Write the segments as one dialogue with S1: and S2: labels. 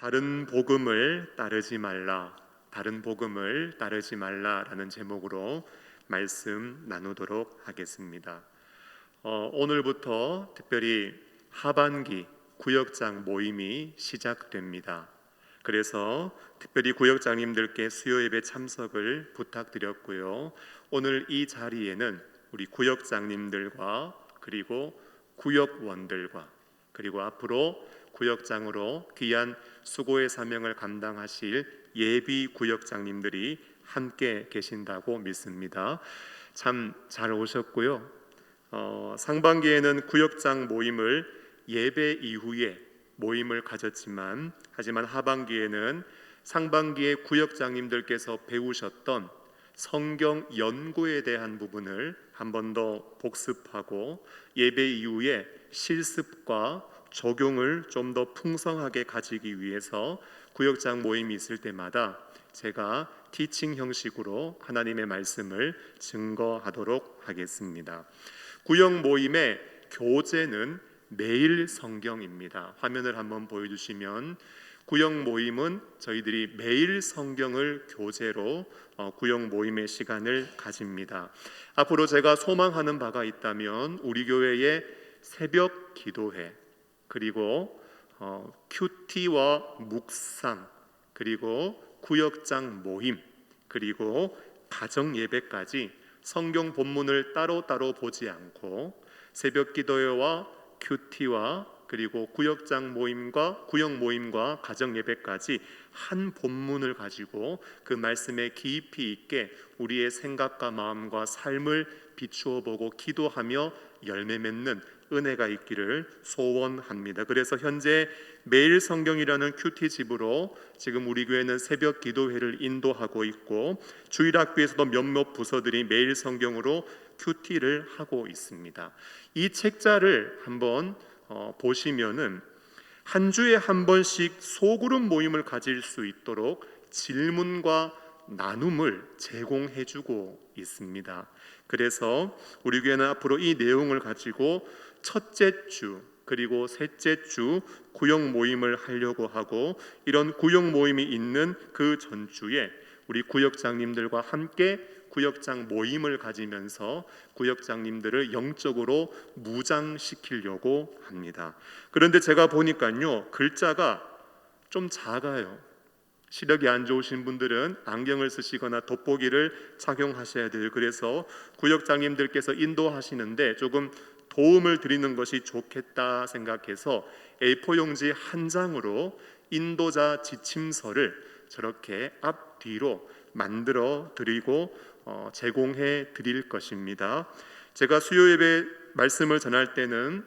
S1: 다른 복음을 따르지 말라, 다른 복음을 따르지 말라라는 제목으로 말씀 나누도록 하겠습니다. 오늘부터 특별히 하반기 구역장 모임이 시작됩니다. 그래서 특별히 구역장님들께 수요예배 참석을 부탁드렸고요. 오늘 이 자리에는 우리 구역장님들과 그리고 구역원들과 그리고 앞으로 구역장으로 귀한 수고의 사명을 감당하실 예비 구역장님들이 함께 계신다고 믿습니다. 참 잘 오셨고요. 상반기에는 구역장 모임을 예배 이후에 모임을 가졌지만 하지만 하반기에는 상반기에 구역장님들께서 배우셨던 성경 연구에 대한 부분을 한 번 더 복습하고 예배 이후에 실습과 적용을 좀 더 풍성하게 가지기 위해서 구역장 모임이 있을 때마다 제가 티칭 형식으로 하나님의 말씀을 증거하도록 하겠습니다. 구역 모임의 교재는 매일 성경입니다. 화면을 한번 보여주시면 구역 모임은 저희들이 매일 성경을 교재로 구역 모임의 시간을 가집니다. 앞으로 제가 소망하는 바가 있다면 우리 교회의 새벽 기도회 그리고 큐티와 묵상 그리고 구역장 모임 그리고 가정 예배까지 성경 본문을 따로따로 보지 않고 새벽 기도회와 큐티와 그리고 구역장 모임과 구역 모임과 가정 예배까지 한 본문을 가지고 그 말씀에 깊이 있게 우리의 생각과 마음과 삶을 비추어 보고 기도하며 열매 맺는 은혜가 있기를 소원합니다. 그래서 현재 매일 성경이라는 큐티 집으로 지금 우리 교회는 새벽 기도회를 인도하고 있고 주일학교에서도 몇몇 부서들이 매일 성경으로 큐티를 하고 있습니다. 이 책자를 한번 보시면은 한 주에 한 번씩 소그룹 모임을 가질 수 있도록 질문과 나눔을 제공해주고 있습니다. 그래서 우리 교회는 앞으로 이 내용을 가지고 첫째 주 그리고 셋째 주 구역 모임을 하려고 하고 이런 구역 모임이 있는 그 전주에 우리 구역장님들과 함께 구역장 모임을 가지면서 구역장님들을 영적으로 무장시키려고 합니다. 그런데 제가 보니까요 글자가 좀 작아요. 시력이 안 좋으신 분들은 안경을 쓰시거나 돋보기를 착용하셔야 돼요. 그래서 구역장님들께서 인도하시는데 조금 도움을 드리는 것이 좋겠다 생각해서 A4 용지 한 장으로 인도자 지침서를 저렇게 앞뒤로 만들어 드리고 제공해 드릴 것입니다. 제가 수요예배 말씀을 전할 때는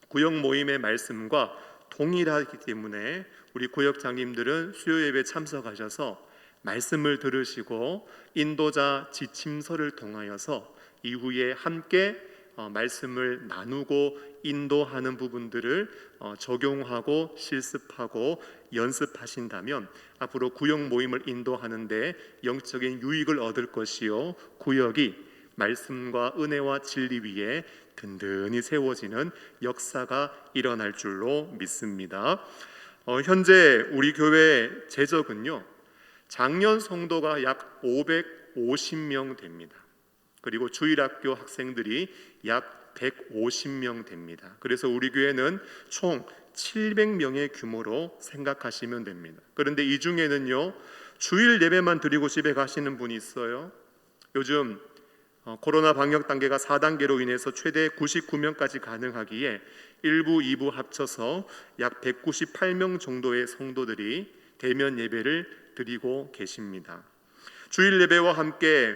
S1: 구역 모임의 말씀과 동일하기 때문에 우리 구역장님들은 수요예배 참석하셔서 말씀을 들으시고 인도자 지침서를 통하여서 이후에 함께 말씀을 나누고 인도하는 부분들을 적용하고 실습하고 연습하신다면 앞으로 구역 모임을 인도하는데 영적인 유익을 얻을 것이요 구역이 말씀과 은혜와 진리 위에 든든히 세워지는 역사가 일어날 줄로 믿습니다. 현재 우리 교회 재적은요 작년 성도가 약 550명 됩니다. 그리고 주일학교 학생들이 약 150명 됩니다. 그래서 우리 교회는 총 700명의 규모로 생각하시면 됩니다. 그런데 이 중에는요 주일 예배만 드리고 집에 가시는 분이 있어요. 요즘 코로나 방역 단계가 4단계로 인해서 최대 99명까지 가능하기에 1부, 2부 합쳐서 약 198명 정도의 성도들이 대면 예배를 드리고 계십니다. 주일 예배와 함께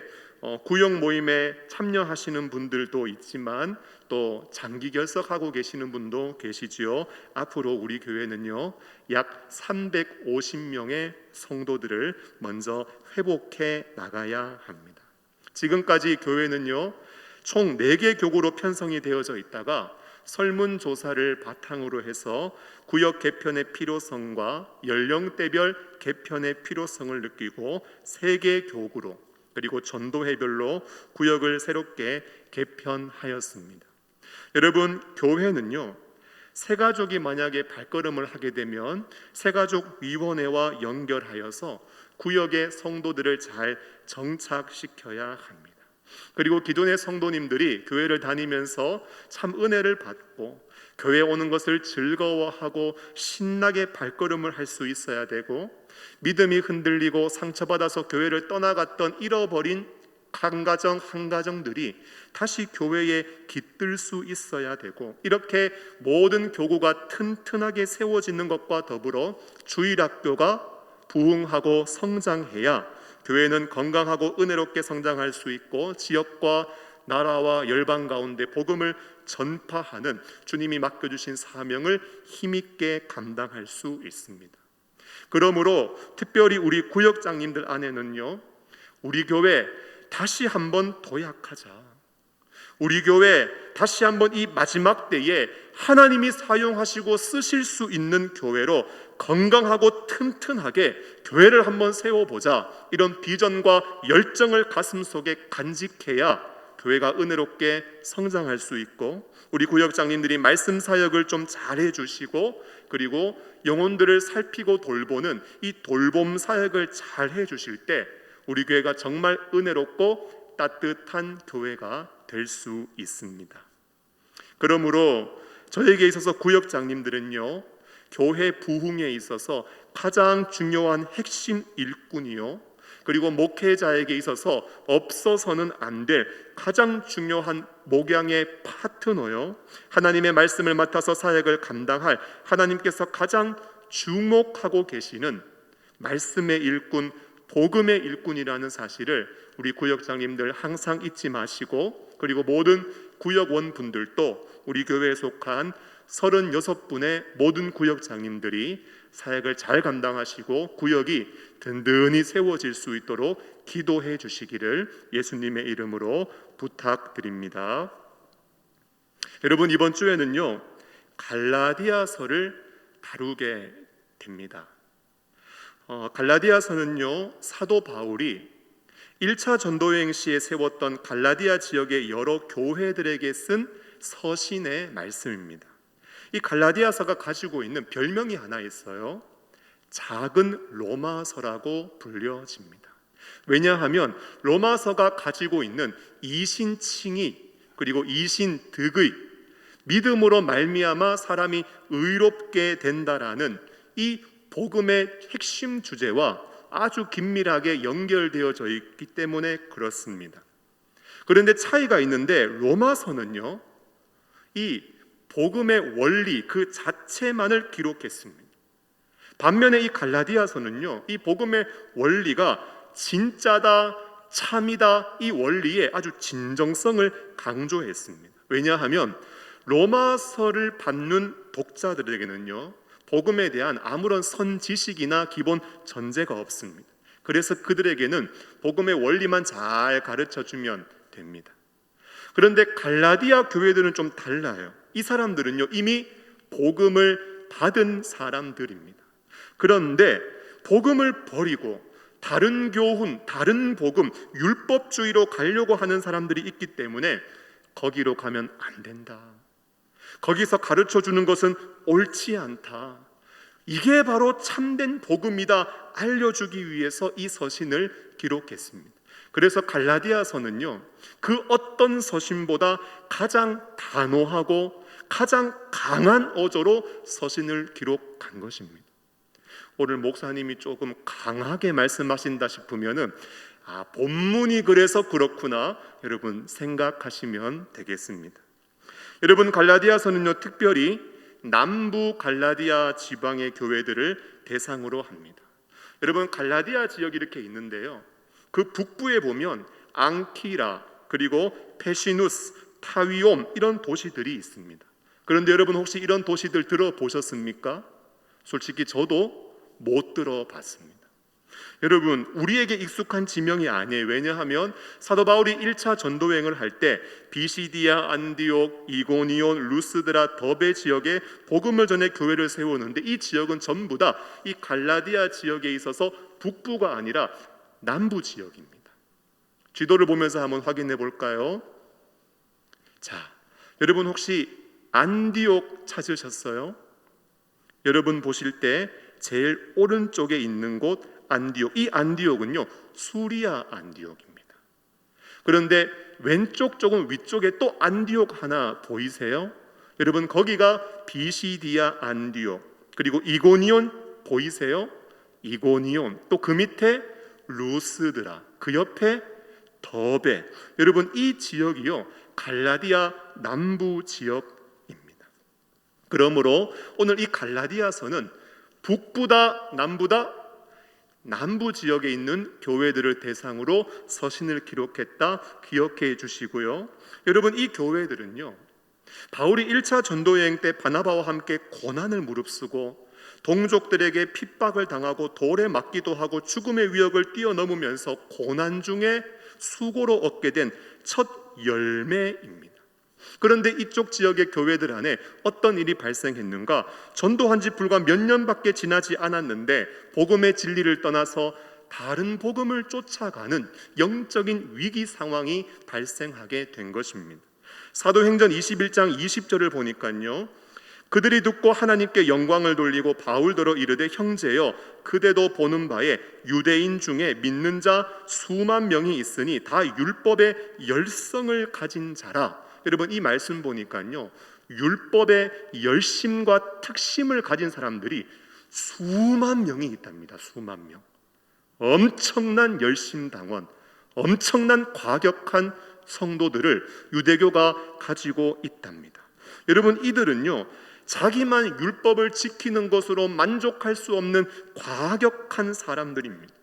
S1: 구역 모임에 참여하시는 분들도 있지만 또 장기 결석하고 계시는 분도 계시지요. 앞으로 우리 교회는요 약 350명의 성도들을 먼저 회복해 나가야 합니다. 지금까지 교회는요 총 4개 교구로 편성이 되어져 있다가 설문조사를 바탕으로 해서 구역 개편의 필요성과 연령대별 개편의 필요성을 느끼고 3개 교구로 그리고 전도회별로 구역을 새롭게 개편하였습니다. 여러분 교회는요 새가족이 만약에 발걸음을 하게 되면 새가족 위원회와 연결하여서 구역의 성도들을 잘 정착시켜야 합니다. 그리고 기존의 성도님들이 교회를 다니면서 참 은혜를 받고 교회 오는 것을 즐거워하고 신나게 발걸음을 할 수 있어야 되고, 믿음이 흔들리고 상처받아서 교회를 떠나갔던 잃어버린 한 가정 한 가정들이 다시 교회에 깃들 수 있어야 되고, 이렇게 모든 교구가 튼튼하게 세워지는 것과 더불어 주일학교가 부흥하고 성장해야 교회는 건강하고 은혜롭게 성장할 수 있고, 지역과 나라와 열방 가운데 복음을 전파하는 주님이 맡겨주신 사명을 힘있게 감당할 수 있습니다. 그러므로 특별히 우리 구역장님들 안에는요, 우리 교회 다시 한번 도약하자, 우리 교회 다시 한번 이 마지막 때에 하나님이 사용하시고 쓰실 수 있는 교회로 건강하고 튼튼하게 교회를 한번 세워보자, 이런 비전과 열정을 가슴속에 간직해야 교회가 은혜롭게 성장할 수 있고, 우리 구역장님들이 말씀 사역을 좀 잘해 주시고, 그리고 영혼들을 살피고 돌보는 이 돌봄 사역을 잘 해주실 때 우리 교회가 정말 은혜롭고 따뜻한 교회가 될 수 있습니다. 그러므로 저에게 있어서 구역장님들은요, 교회 부흥에 있어서 가장 중요한 핵심 일꾼이요, 그리고 목회자에게 있어서 없어서는 안 될 가장 중요한 목양의 파트너요, 하나님의 말씀을 맡아서 사역을 감당할 하나님께서 가장 주목하고 계시는 말씀의 일꾼, 복음의 일꾼이라는 사실을 우리 구역장님들 항상 잊지 마시고, 그리고 모든 구역원 분들도 우리 교회에 속한 36분의 모든 구역장님들이 사역을 잘 감당하시고 구역이 든든히 세워질 수 있도록 기도해 주시기를 예수님의 이름으로 부탁드립니다. 여러분, 이번 주에는요, 갈라디아서를 다루게 됩니다. 갈라디아서는요, 사도 바울이 1차 전도여행 시에 세웠던 갈라디아 지역의 여러 교회들에게 쓴 서신의 말씀입니다. 이 갈라디아서가 가지고 있는 별명이 하나 있어요. 작은 로마서라고 불려집니다. 왜냐하면 로마서가 가지고 있는 이신칭의, 그리고 이신득의, 믿음으로 말미암아 사람이 의롭게 된다라는 이 복음의 핵심 주제와 아주 긴밀하게 연결되어져 있기 때문에 그렇습니다. 그런데 차이가 있는데, 로마서는요, 이 복음의 원리 그 자체만을 기록했습니다. 반면에 이 갈라디아서는요, 이 복음의 원리가 진짜다, 참이다, 이 원리에 아주 진정성을 강조했습니다. 왜냐하면 로마서를 받는 독자들에게는요, 복음에 대한 아무런 선지식이나 기본 전제가 없습니다. 그래서 그들에게는 복음의 원리만 잘 가르쳐주면 됩니다. 그런데 갈라디아 교회들은 좀 달라요. 이 사람들은요, 이미 복음을 받은 사람들입니다. 그런데 복음을 버리고 다른 교훈, 다른 복음, 율법주의로 가려고 하는 사람들이 있기 때문에 거기로 가면 안 된다, 거기서 가르쳐주는 것은 옳지 않다, 이게 바로 참된 복음이다 알려주기 위해서 이 서신을 기록했습니다. 그래서 갈라디아서는요, 그 어떤 서신보다 가장 단호하고 가장 강한 어조로 서신을 기록한 것입니다. 오늘 목사님이 조금 강하게 말씀하신다 싶으면은 본문이 그래서 그렇구나, 여러분 생각하시면 되겠습니다. 여러분, 갈라디아서는요, 특별히 남부 갈라디아 지방의 교회들을 대상으로 합니다. 여러분, 갈라디아 지역이 이렇게 있는데요, 그 북부에 보면 앙키라, 그리고 페시누스, 타위옴, 이런 도시들이 있습니다. 그런데 여러분, 혹시 이런 도시들 들어보셨습니까? 솔직히 저도 못 들어봤습니다. 여러분, 우리에게 익숙한 지명이 아니에요. 왜냐하면 사도 바울이 1차 전도여행을 할 때 비시디아, 안디옥, 이고니온, 루스드라, 더베 지역에 복음을 전해 교회를 세우는데, 이 지역은 전부 다 이 갈라디아 지역에 있어서 북부가 아니라 남부 지역입니다. 지도를 보면서 한번 확인해 볼까요? 자, 여러분, 혹시 안디옥 찾으셨어요? 여러분 보실 때 제일 오른쪽에 있는 곳 안디옥, 이 안디옥은요 수리아 안디옥입니다. 그런데 왼쪽 조금 위쪽에 또 안디옥 하나 보이세요? 여러분 거기가 비시디아 안디옥, 그리고 이고니온 보이세요? 이고니온, 또 그 밑에 루스드라, 그 옆에 더베. 여러분 이 지역이요 갈라디아 남부 지역입니다. 그러므로 오늘 이 갈라디아서는 북부다 남부다? 남부 지역에 있는 교회들을 대상으로 서신을 기록했다 기억해 주시고요. 여러분 이 교회들은요 바울이 1차 전도 여행 때 바나바와 함께 고난을 무릅쓰고 동족들에게 핍박을 당하고 돌에 맞기도 하고 죽음의 위협을 뛰어넘으면서 고난 중에 수고로 얻게 된 첫 열매입니다. 그런데 이쪽 지역의 교회들 안에 어떤 일이 발생했는가? 전도한 지 불과 몇 년밖에 지나지 않았는데 복음의 진리를 떠나서 다른 복음을 쫓아가는 영적인 위기 상황이 발생하게 된 것입니다. 사도행전 21장 20절을 보니까요, 그들이 듣고 하나님께 영광을 돌리고 바울더러 이르되 형제여 그대도 보는 바에 유대인 중에 믿는 자 수만 명이 있으니 다 율법의 열성을 가진 자라. 여러분 이 말씀 보니까요 율법의 열심과 특심을 가진 사람들이 수만 명이 있답니다. 수만 명. 엄청난 열심당원, 엄청난 과격한 성도들을 유대교가 가지고 있답니다. 여러분 이들은요 자기만 율법을 지키는 것으로 만족할 수 없는 과격한 사람들입니다.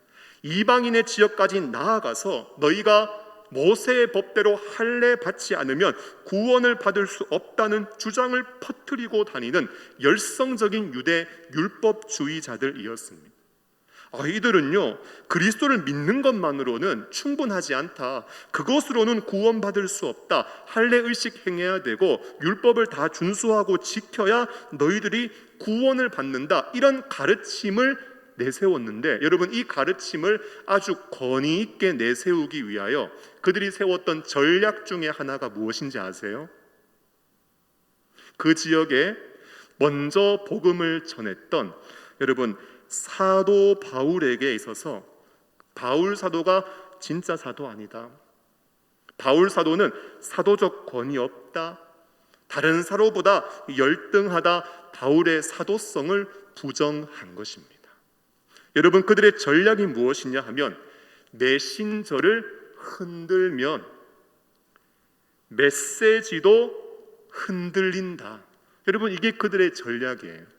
S1: 이방인의 지역까지 나아가서 너희가 모세의 법대로 할례 받지 않으면 구원을 받을 수 없다는 주장을 퍼뜨리고 다니는 열성적인 유대 율법주의자들이었습니다. 이들은요 그리스도를 믿는 것만으로는 충분하지 않다, 그것으로는 구원받을 수 없다, 할례 의식 행해야 되고 율법을 다 준수하고 지켜야 너희들이 구원을 받는다, 이런 가르침을 내세웠는데 여러분 이 가르침을 아주 권위 있게 내세우기 위하여 그들이 세웠던 전략 중에 하나가 무엇인지 아세요? 그 지역에 먼저 복음을 전했던 여러분 사도 바울에게 있어서 바울 사도가 진짜 사도 아니다, 바울 사도는 사도적 권위 없다, 다른 사도보다 열등하다, 바울의 사도성을 부정한 것입니다. 여러분 그들의 전략이 무엇이냐 하면 메신저를 흔들면 메시지도 흔들린다. 여러분 이게 그들의 전략이에요.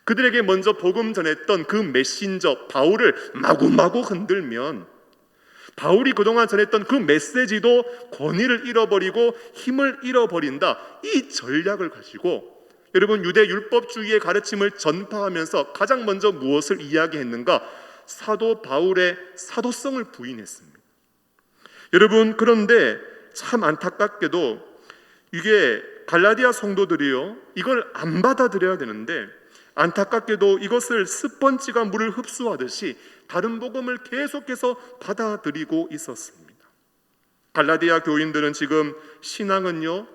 S1: 그들에게 먼저 복음 전했던 그 메신저 바울을 마구마구 흔들면 바울이 그동안 전했던 그 메시지도 권위를 잃어버리고 힘을 잃어버린다. 이 전략을 가지고 여러분 유대 율법주의의 가르침을 전파하면서 가장 먼저 무엇을 이야기했는가? 사도 바울의 사도성을 부인했습니다. 여러분 그런데 참 안타깝게도 이게 갈라디아 성도들이요 이걸 안 받아들여야 되는데 안타깝게도 이것을 스펀지가 물을 흡수하듯이 다른 복음을 계속해서 받아들이고 있었습니다. 갈라디아 교인들은 지금 신앙은요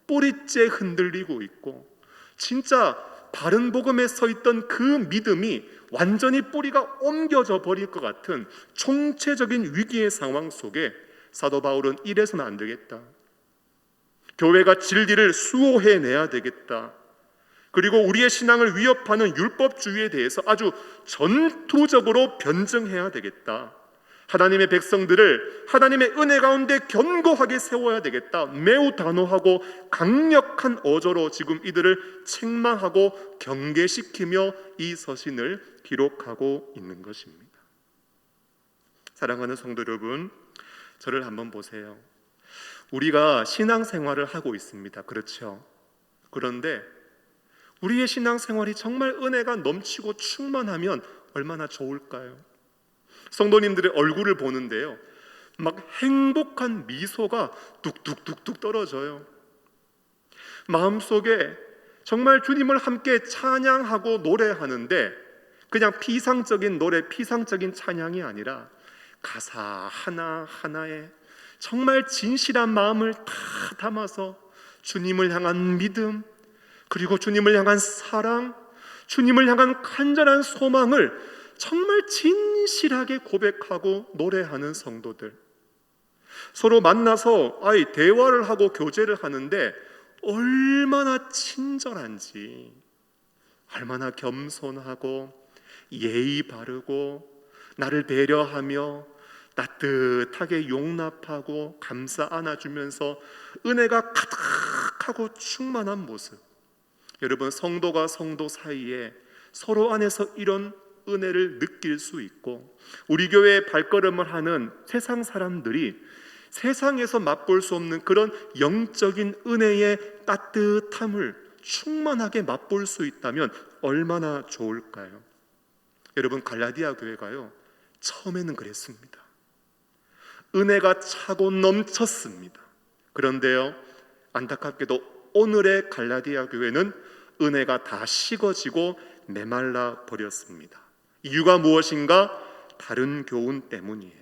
S1: 뿌리째 흔들리고 있고 진짜 바른 복음에 서 있던 그 믿음이 완전히 뿌리가 옮겨져 버릴 것 같은 총체적인 위기의 상황 속에 사도 바울은 이래서는 안 되겠다, 교회가 진리를 수호해내야 되겠다, 그리고 우리의 신앙을 위협하는 율법주의에 대해서 아주 전투적으로 변증해야 되겠다, 하나님의 백성들을 하나님의 은혜 가운데 견고하게 세워야 되겠다, 매우 단호하고 강력한 어조로 지금 이들을 책망하고 경계시키며 이 서신을 기록하고 있는 것입니다. 사랑하는 성도 여러분, 저를 한번 보세요. 우리가 신앙생활을 하고 있습니다. 그렇죠? 그런데 우리의 신앙생활이 정말 은혜가 넘치고 충만하면 얼마나 좋을까요? 성도님들의 얼굴을 보는데요 막 행복한 미소가 뚝뚝뚝뚝 떨어져요. 마음속에 정말 주님을 함께 찬양하고 노래하는데 그냥 피상적인 노래, 피상적인 찬양이 아니라 가사 하나하나에 정말 진실한 마음을 다 담아서 주님을 향한 믿음, 그리고 주님을 향한 사랑, 주님을 향한 간절한 소망을 정말 진실하게 고백하고 노래하는 성도들, 서로 만나서 대화를 하고 교제를 하는데 얼마나 친절한지, 얼마나 겸손하고 예의 바르고 나를 배려하며 따뜻하게 용납하고 감싸 안아주면서 은혜가 가득하고 충만한 모습. 여러분, 성도가 성도 사이에 서로 안에서 이런 은혜를 느낄 수 있고, 우리 교회에 발걸음을 하는 세상 사람들이 세상에서 맛볼 수 없는 그런 영적인 은혜의 따뜻함을 충만하게 맛볼 수 있다면 얼마나 좋을까요? 여러분, 갈라디아 교회가요, 처음에는 그랬습니다. 은혜가 차고 넘쳤습니다. 그런데요, 안타깝게도 오늘의 갈라디아 교회는 은혜가 다 식어지고 메말라 버렸습니다. 이유가 무엇인가? 다른 교훈 때문이에요.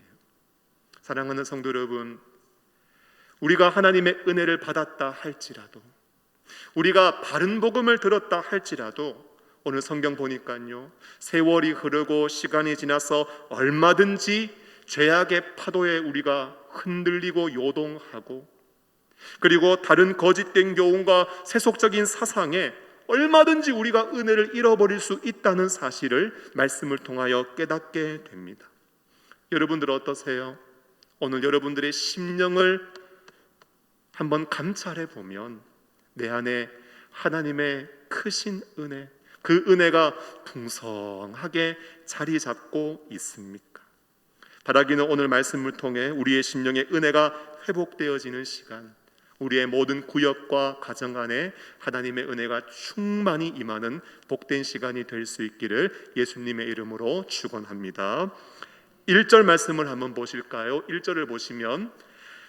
S1: 사랑하는 성도 여러분, 우리가 하나님의 은혜를 받았다 할지라도, 우리가 바른 복음을 들었다 할지라도, 오늘 성경 보니까요, 세월이 흐르고 시간이 지나서 얼마든지 죄악의 파도에 우리가 흔들리고 요동하고, 그리고 다른 거짓된 교훈과 세속적인 사상에 얼마든지 우리가 은혜를 잃어버릴 수 있다는 사실을 말씀을 통하여 깨닫게 됩니다. 여러분들 어떠세요? 오늘 여러분들의 심령을 한번 감찰해 보면 내 안에 하나님의 크신 은혜, 그 은혜가 풍성하게 자리 잡고 있습니까? 바라기는 오늘 말씀을 통해 우리의 심령의 은혜가 회복되어지는 시간, 우리의 모든 구역과 가정 안에 하나님의 은혜가 충만히 임하는 복된 시간이 될 수 있기를 예수님의 이름으로 축원합니다. 1절 말씀을 한번 보실까요? 1절을 보시면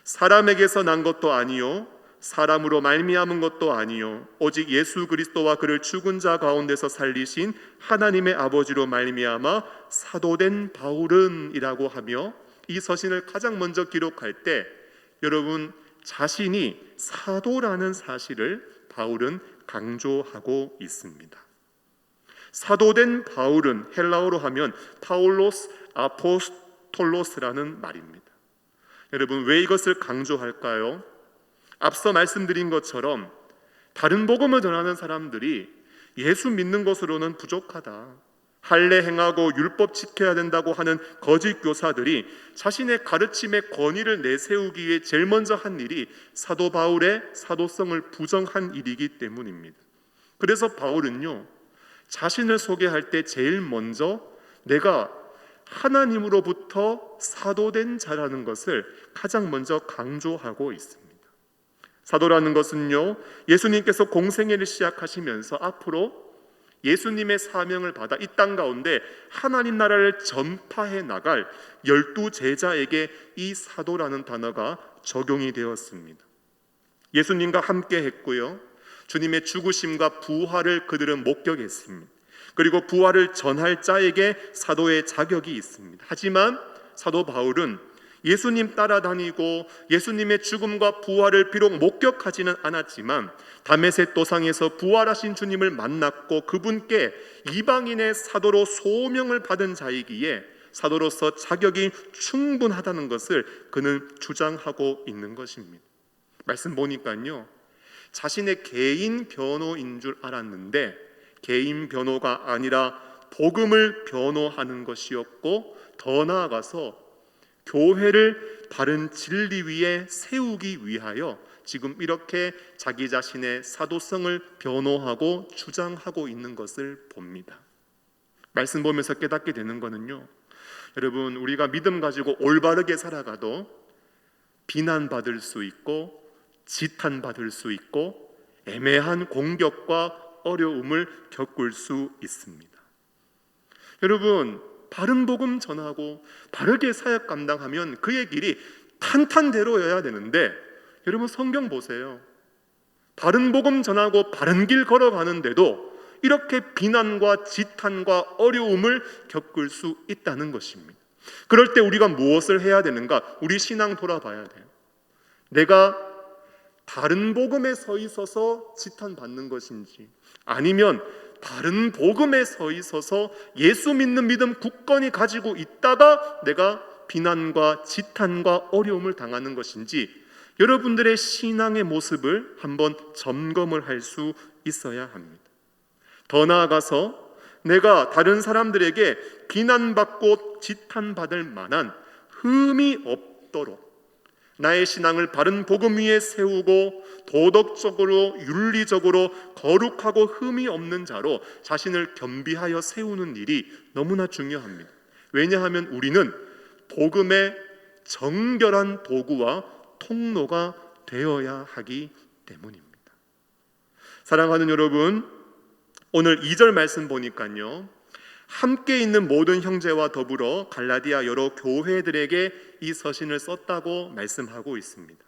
S1: 사람에게서 난 것도 아니요 사람으로 말미암은 것도 아니요 오직 예수 그리스도와 그를 죽은 자 가운데서 살리신 하나님의 아버지로 말미암아 사도된 바울은 이라고 하며, 이 서신을 가장 먼저 기록할 때 여러분 자신이 사도라는 사실을 바울은 강조하고 있습니다. 사도된 바울은 헬라어로 하면 파울로스 아포스톨로스라는 말입니다. 여러분, 왜 이것을 강조할까요? 앞서 말씀드린 것처럼 다른 복음을 전하는 사람들이 예수 믿는 것으로는 부족하다, 할례 행하고 율법 지켜야 된다고 하는 거짓 교사들이 자신의 가르침의 권위를 내세우기 위해 제일 먼저 한 일이 사도 바울의 사도성을 부정한 일이기 때문입니다. 그래서 바울은요, 자신을 소개할 때 제일 먼저 내가 하나님으로부터 사도된 자라는 것을 가장 먼저 강조하고 있습니다. 사도라는 것은요, 예수님께서 공생애를 시작하시면서 앞으로 예수님의 사명을 받아 이 땅 가운데 하나님 나라를 전파해 나갈 12 제자에게 이 사도라는 단어가 적용이 되었습니다. 예수님과 함께 했고요, 주님의 죽으심과 부활을 그들은 목격했습니다. 그리고 부활을 전할 자에게 사도의 자격이 있습니다. 하지만 사도 바울은 예수님 따라다니고 예수님의 죽음과 부활을 비록 목격하지는 않았지만 다메섹 도상에서 부활하신 주님을 만났고 그분께 이방인의 사도로 소명을 받은 자이기에 사도로서 자격이 충분하다는 것을 그는 주장하고 있는 것입니다. 말씀 보니까요, 자신의 개인 변호인 줄 알았는데 개인 변호가 아니라 복음을 변호하는 것이었고, 더 나아가서 교회를 바른 진리 위에 세우기 위하여 지금 이렇게 자기 자신의 사도성을 변호하고 주장하고 있는 것을 봅니다. 말씀 보면서 깨닫게 되는 거는요, 여러분, 우리가 믿음 가지고 올바르게 살아가도 비난받을 수 있고 지탄받을 수 있고 애매한 공격과 어려움을 겪을 수 있습니다. 여러분, 바른 복음 전하고 바르게 사역 감당하면 그의 길이 탄탄대로여야 되는데, 여러분 성경 보세요. 바른 복음 전하고 바른 길 걸어가는데도 이렇게 비난과 지탄과 어려움을 겪을 수 있다는 것입니다. 그럴 때 우리가 무엇을 해야 되는가? 우리 신앙 돌아봐야 돼요. 내가 다른 복음에 서 있어서 지탄받는 것인지, 아니면 다른 복음에 서 있어서 예수 믿는 믿음 굳건히 가지고 있다가 내가 비난과 지탄과 어려움을 당하는 것인지, 여러분들의 신앙의 모습을 한번 점검을 할 수 있어야 합니다. 더 나아가서 내가 다른 사람들에게 비난받고 지탄받을 만한 흠이 없도록 나의 신앙을 바른 복음 위에 세우고 도덕적으로 윤리적으로 거룩하고 흠이 없는 자로 자신을 겸비하여 세우는 일이 너무나 중요합니다. 왜냐하면 우리는 복음의 정결한 도구와 통로가 되어야 하기 때문입니다. 사랑하는 여러분, 오늘 2절 말씀 보니까요, 함께 있는 모든 형제와 더불어 갈라디아 여러 교회들에게 이 서신을 썼다고 말씀하고 있습니다.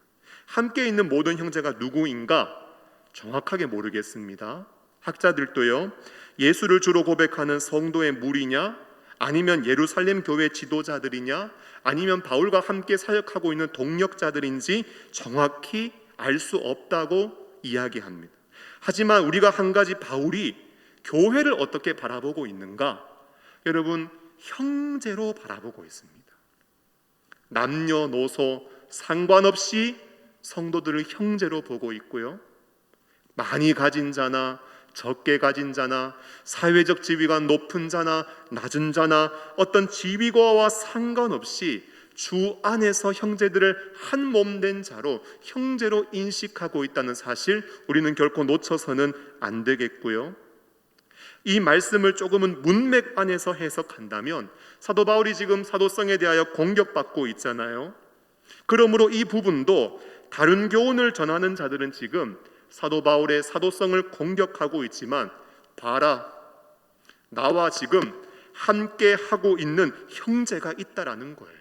S1: 함께 있는 모든 형제가 누구인가 정확하게 모르겠습니다. 학자들도요, 예수를 주로 고백하는 성도의 무리냐, 아니면 예루살렘 교회 지도자들이냐, 아니면 바울과 함께 사역하고 있는 동력자들인지 정확히 알 수 없다고 이야기합니다. 하지만 우리가 한 가지, 바울이 교회를 어떻게 바라보고 있는가? 여러분, 형제로 바라보고 있습니다. 남녀노소 상관없이 성도들을 형제로 보고 있고요, 많이 가진 자나 적게 가진 자나 사회적 지위가 높은 자나 낮은 자나 어떤 지위고와 상관없이 주 안에서 형제들을 한 몸 된 자로, 형제로 인식하고 있다는 사실, 우리는 결코 놓쳐서는 안 되겠고요. 이 말씀을 조금은 문맥 안에서 해석한다면, 사도 바울이 지금 사도성에 대하여 공격받고 있잖아요. 그러므로 이 부분도 다른 교훈을 전하는 자들은 지금 사도 바울의 사도성을 공격하고 있지만, 봐라, 나와 지금 함께 하고 있는 형제가 있다라는 거예요.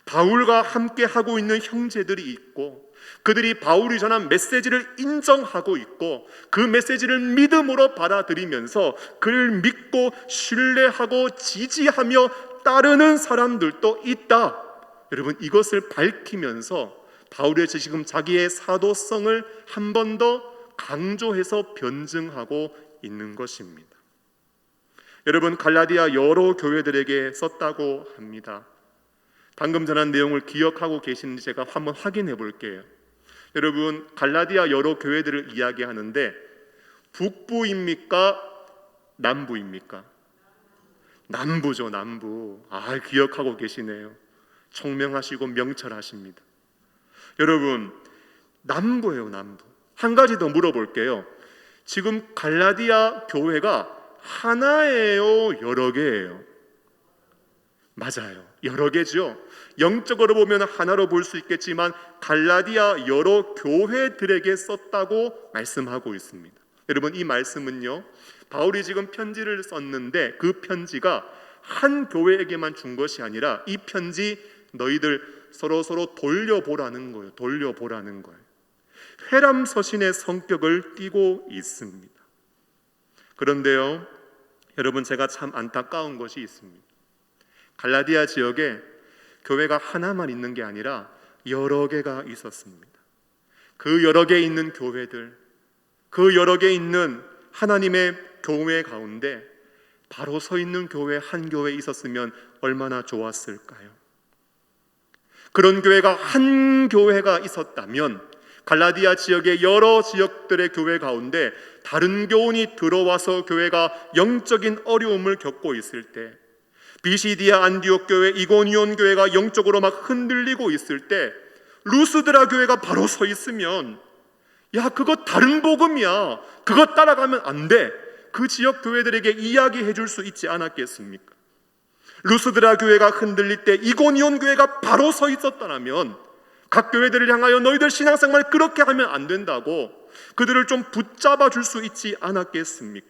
S1: 바울과 함께 하고 있는 형제들이 있고, 그들이 바울이 전한 메시지를 인정하고 있고, 그 메시지를 믿음으로 받아들이면서 그를 믿고 신뢰하고 지지하며 따르는 사람들도 있다. 여러분, 이것을 밝히면서 바울이 지금 자기의 사도성을 한 번 더 강조해서 변증하고 있는 것입니다. 여러분, 갈라디아 여러 교회들에게 썼다고 합니다. 방금 전한 내용을 기억하고 계시는지 제가 한번 확인해 볼게요. 여러분, 갈라디아 여러 교회들을 이야기하는데 북부입니까? 남부입니까? 남부죠, 남부. 기억하고 계시네요. 총명하시고 명철하십니다. 여러분, 남부예요, 남부. 한 가지 더 물어볼게요. 지금 갈라디아 교회가 하나예요, 여러 개예요? 맞아요, 여러 개죠. 영적으로 보면 하나로 볼 수 있겠지만 갈라디아 여러 교회들에게 썼다고 말씀하고 있습니다. 여러분, 이 말씀은요, 바울이 지금 편지를 썼는데 그 편지가 한 교회에게만 준 것이 아니라 이 편지 너희들 서로 돌려보라는 거예요. 돌려보라는 거예요. 회람서신의 성격을 띠고 있습니다. 그런데요, 여러분, 제가 참 안타까운 것이 있습니다. 갈라디아 지역에 교회가 하나만 있는 게 아니라 여러 개가 있었습니다. 그 여러 개 있는 교회들, 그 여러 개 있는 하나님의 교회 가운데 바로 서 있는 교회 한 교회 있었으면 얼마나 좋았을까요? 그런 교회가 한 교회가 있었다면 갈라디아 지역의 여러 지역들의 교회 가운데 다른 교훈이 들어와서 교회가 영적인 어려움을 겪고 있을 때, 비시디아 안디옥 교회, 이고니온 교회가 영적으로 막 흔들리고 있을 때 루스드라 교회가 바로 서 있으면, 야, 그거 다른 복음이야, 그거 따라가면 안 돼, 그 지역 교회들에게 이야기해 줄 수 있지 않았겠습니까? 루스드라 교회가 흔들릴 때 이고니온 교회가 바로 서 있었다면 각 교회들을 향하여 너희들 신앙생활 그렇게 하면 안 된다고 그들을 좀 붙잡아 줄 수 있지 않았겠습니까?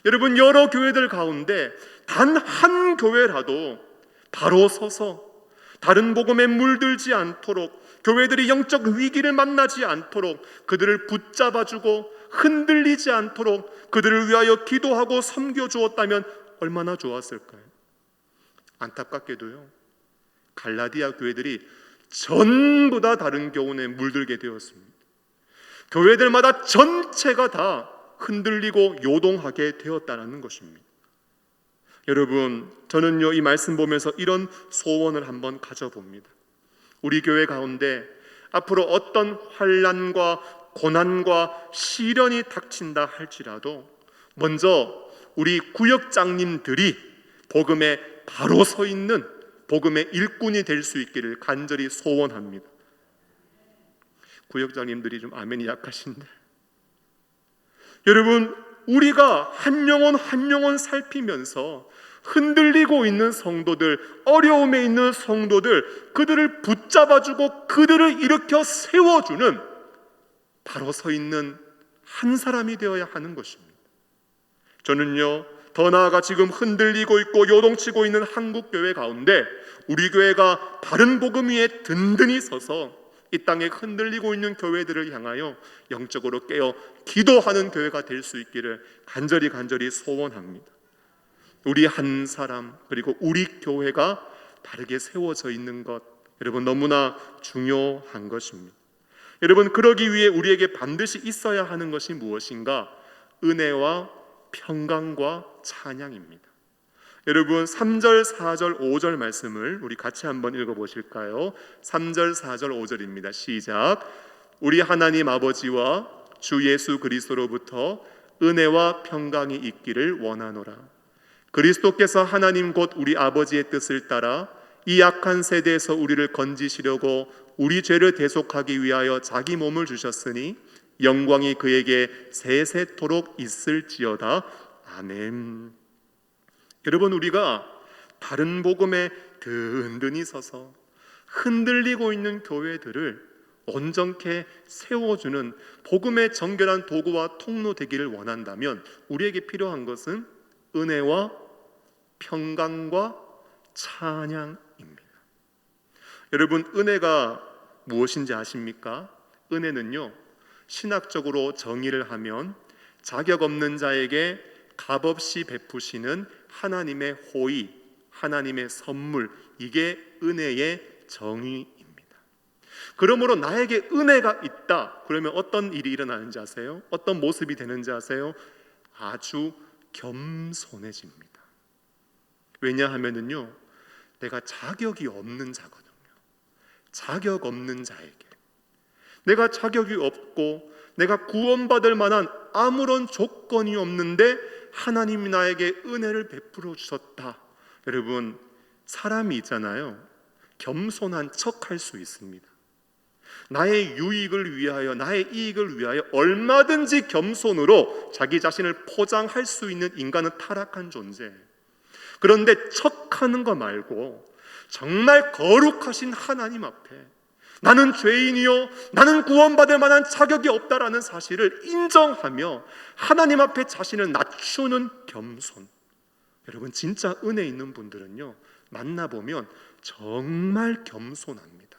S1: 여러분, 여러 교회들 가운데 단 한 교회라도 바로 서서 다른 복음에 물들지 않도록, 교회들이 영적 위기를 만나지 않도록 그들을 붙잡아주고 흔들리지 않도록 그들을 위하여 기도하고 섬겨주었다면 얼마나 좋았을까요? 안타깝게도요, 갈라디아 교회들이 전부 다 다른 교훈에 물들게 되었습니다. 교회들마다 전체가 다 흔들리고 요동하게 되었다는 것입니다. 여러분, 저는요 이 말씀 보면서 이런 소원을 한번 가져봅니다. 우리 교회 가운데 앞으로 어떤 환난과 고난과 시련이 닥친다 할지라도 먼저 우리 구역장님들이 복음에 바로 서 있는 복음의 일꾼이 될 수 있기를 간절히 소원합니다. 구역장님들이 좀 아멘이 약하신데, 여러분, 우리가 한 영혼 한 영혼 살피면서 흔들리고 있는 성도들, 어려움에 있는 성도들, 그들을 붙잡아주고 그들을 일으켜 세워주는 바로 서 있는 한 사람이 되어야 하는 것입니다. 저는요 더 나아가 지금 흔들리고 있고 요동치고 있는 한국교회 가운데 우리 교회가 바른 복음 위에 든든히 서서 이 땅에 흔들리고 있는 교회들을 향하여 영적으로 깨어 기도하는 교회가 될 수 있기를 간절히 소원합니다. 우리 한 사람 그리고 우리 교회가 바르게 세워져 있는 것, 여러분 너무나 중요한 것입니다. 여러분, 그러기 위해 우리에게 반드시 있어야 하는 것이 무엇인가? 은혜와 평강과 찬양입니다. 여러분, 3절, 4절, 5절 말씀을 우리 같이 한번 읽어보실까요? 3절, 4절, 5절입니다. 시작. 우리 하나님 아버지와 주 예수 그리스도로부터 은혜와 평강이 있기를 원하노라. 그리스도께서 하나님 곧 우리 아버지의 뜻을 따라 이 악한 세대에서 우리를 건지시려고 우리 죄를 대속하기 위하여 자기 몸을 주셨으니 영광이 그에게 세세토록 있을지어다. 아멘. 여러분, 우리가 바른 복음에 든든히 서서 흔들리고 있는 교회들을 온전케 세워주는 복음의 정결한 도구와 통로 되기를 원한다면 우리에게 필요한 것은 은혜와 평강과 찬양입니다. 여러분, 은혜가 무엇인지 아십니까? 은혜는요, 신학적으로 정의를 하면 자격 없는 자에게 값없이 베푸시는 하나님의 호의, 하나님의 선물, 이게 은혜의 정의입니다. 그러므로 나에게 은혜가 있다 그러면 어떤 일이 일어나는지 아세요? 어떤 모습이 되는지 아세요? 아주 겸손해집니다. 왜냐하면은요, 내가 자격이 없는 자거든요. 자격 없는 자에게, 내가 자격이 없고 내가 구원받을 만한 아무런 조건이 없는데 하나님이 나에게 은혜를 베풀어 주셨다. 여러분, 사람이 있잖아요, 겸손한 척 할 수 있습니다. 나의 유익을 위하여, 나의 이익을 위하여 얼마든지 겸손으로 자기 자신을 포장할 수 있는 인간은 타락한 존재. 그런데 척하는 거 말고 정말 거룩하신 하나님 앞에 나는 죄인이요, 나는 구원받을 만한 자격이 없다라는 사실을 인정하며 하나님 앞에 자신을 낮추는 겸손. 여러분, 진짜 은혜 있는 분들은요, 만나보면 정말 겸손합니다.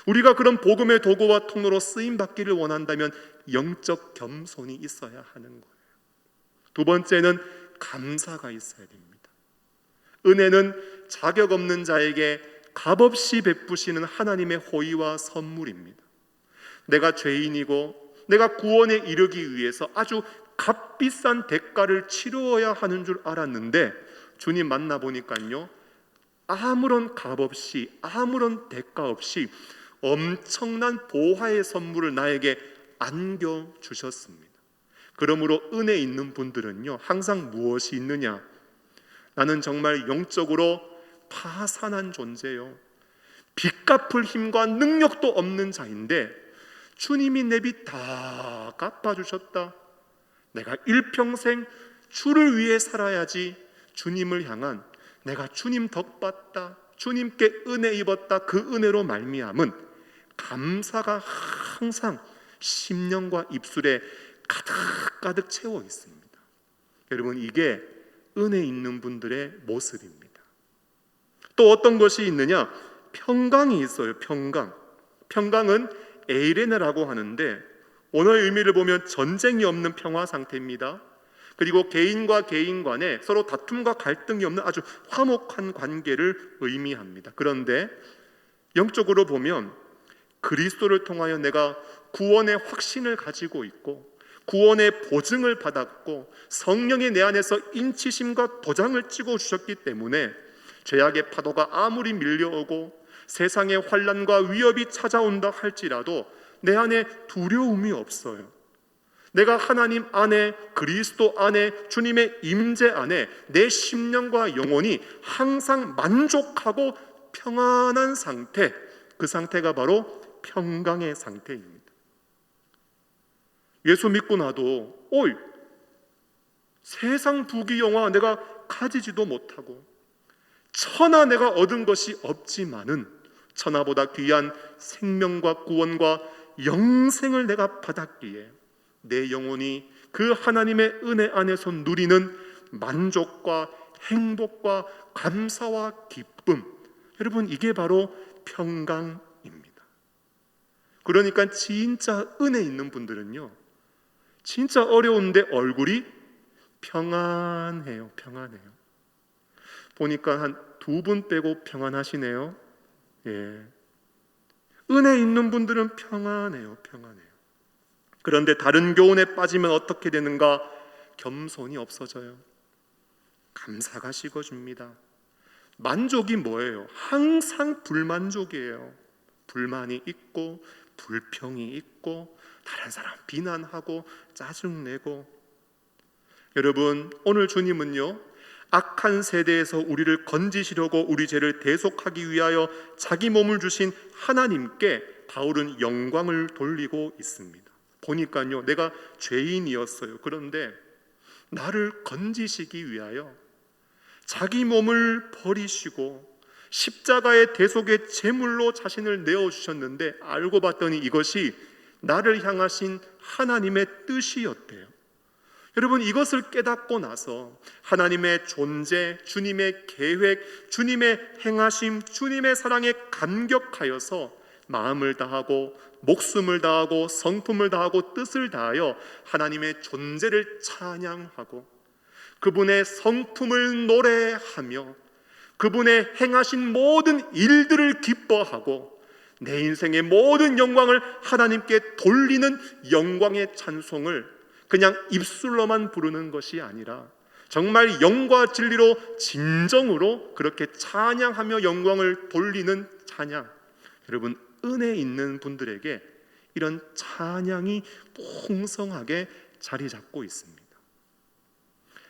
S1: 우리가 그런 복음의 도구와 통로로 쓰임받기를 원한다면 영적 겸손이 있어야 하는 거예요. 두 번째는 감사가 있어야 됩니다. 은혜는 자격 없는 자에게 값없이 베푸시는 하나님의 호의와 선물입니다. 내가 죄인이고 내가 구원에 이르기 위해서 아주 값비싼 대가를 치루어야 하는 줄 알았는데 주님 만나보니까요, 아무런 값없이, 아무런 대가 없이 엄청난 보화의 선물을 나에게 안겨주셨습니다. 그러므로 은혜 있는 분들은요, 항상 무엇이 있느냐? 나는 정말 영적으로 파산한 존재요, 빚 갚을 힘과 능력도 없는 자인데 주님이 내 빚 다 갚아주셨다. 내가 일평생 주를 위해 살아야지. 주님을 향한, 내가 주님 덕받다, 주님께 은혜 입었다, 그 은혜로 말미암은 감사가 항상 심령과 입술에 가득가득 채워 있습니다. 여러분, 이게 은혜 있는 분들의 모습입니다. 또 어떤 것이 있느냐? 평강이 있어요. 평강은 에이레네라고 하는데 원어의 의미를 보면 전쟁이 없는 평화 상태입니다. 그리고 개인과 개인 간에 서로 다툼과 갈등이 없는 아주 화목한 관계를 의미합니다. 그런데 영적으로 보면 그리스도를 통하여 내가 구원의 확신을 가지고 있고 구원의 보증을 받았고 성령이 내 안에서 인치심과 도장을 찍어 주셨기 때문에 죄악의 파도가 아무리 밀려오고 세상의 환난과 위협이 찾아온다 할지라도 내 안에 두려움이 없어요. 내가 하나님 안에, 그리스도 안에, 주님의 임재 안에 내 심령과 영혼이 항상 만족하고 평안한 상태, 그 상태가 바로 평강의 상태입니다. 예수 믿고 나도 세상 부귀영화 내가 가지지도 못하고 천하 내가 얻은 것이 없지만은 천하보다 귀한 생명과 구원과 영생을 내가 받았기에 내 영혼이 그 하나님의 은혜 안에서 누리는 만족과 행복과 감사와 기쁨, 여러분 이게 바로 평강입니다. 그러니까 진짜 은혜 있는 분들은요, 진짜 어려운데 얼굴이 평안해요. 평안해요. 보니까 한 2분 빼고 평안하시네요. 예. 은혜 있는 분들은 평안해요. 평안해요. 그런데 다른 교훈에 빠지면 어떻게 되는가? 겸손이 없어져요. 감사가 식어집니다. 만족이 뭐예요? 항상 불만족이에요. 불만이 있고 불평이 있고 다른 사람 비난하고 짜증내고. 여러분, 오늘 주님은요, 악한 세대에서 우리를 건지시려고 우리 죄를 대속하기 위하여 자기 몸을 주신 하나님께 바울은 영광을 돌리고 있습니다. 보니까요, 내가 죄인이었어요. 그런데 나를 건지시기 위하여 자기 몸을 버리시고 십자가의 대속의 제물로 자신을 내어주셨는데, 알고 봤더니 이것이 나를 향하신 하나님의 뜻이었대요. 여러분, 이것을 깨닫고 나서 하나님의 존재, 주님의 계획, 주님의 행하심, 주님의 사랑에 감격하여서 마음을 다하고 목숨을 다하고 성품을 다하고 뜻을 다하여 하나님의 존재를 찬양하고 그분의 성품을 노래하며 그분의 행하신 모든 일들을 기뻐하고 내 인생의 모든 영광을 하나님께 돌리는 영광의 찬송을 그냥 입술로만 부르는 것이 아니라 정말 영과 진리로 진정으로 그렇게 찬양하며 영광을 돌리는 찬양. 여러분, 은혜 있는 분들에게 이런 찬양이 풍성하게 자리 잡고 있습니다.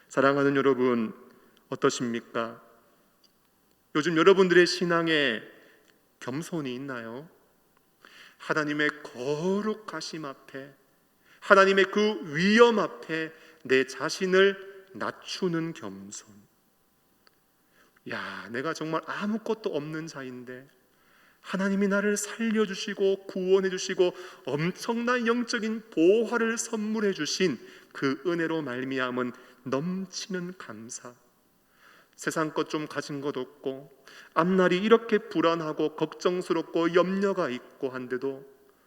S1: 사랑하는 여러분, 어떠십니까? 요즘 여러분들의 신앙에 겸손이 있나요? 하나님의 거룩하심 앞에, 하나님의 그 위엄 앞에 내 자신을 낮추는 겸손. 야, 내가 정말 아무것도 없는 자인데 하나님이 나를 살려주시고 구원해주시고 엄청난 영적인 보화를 선물해 주신 그 은혜로 말미암은 넘치는 감사. 세상 것 좀 가진 것 없고 앞날이 이렇게 불안하고 걱정스럽고 염려가 있고 한데도